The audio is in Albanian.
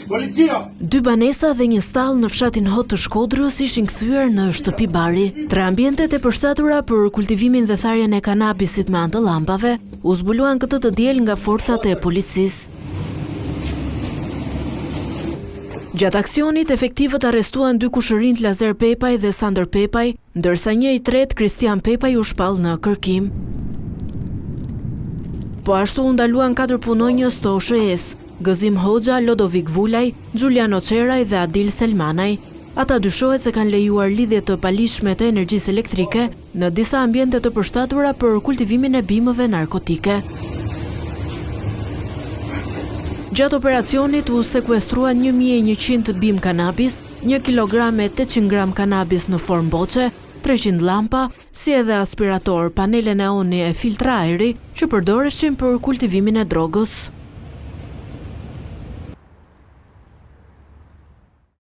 Dy banesa dhe një stall në fshatin Hot të Shkodrës ishin kthyer në shtëpi bari. Tre ambientet e përshtatura për kultivimin dhe tharjen e kanabisit me anë të llampave u zbuluan këtë të diel nga forcat e policisë. Gjatë aksionit, efektivët arrestuan dy kushërinjt Lazer Pepaj dhe Sander Pepaj, ndërsa një i tret, Kristian Pepaj, u shpall në kërkim. Po ashtu u ndaluan 4 punonjës të OSHE-s, Gëzim Hoxha, Lodovik Vulaj, Giuliano Qeraj dhe Adil Selmanaj. Ata dyshohet se kanë lejuar lidhje të palishme të energjisë elektrike në disa ambiente të përshtatura për kultivimin e bimëve narkotike. Gjatë operacionit u sekuestruan 1100 bim kanabis, 1 kg e 800 gram kanabis në formë boqe, 300 lampa, si edhe aspirator, panele neoni e filtra ajri që përdoreshin për kultivimin e drogës.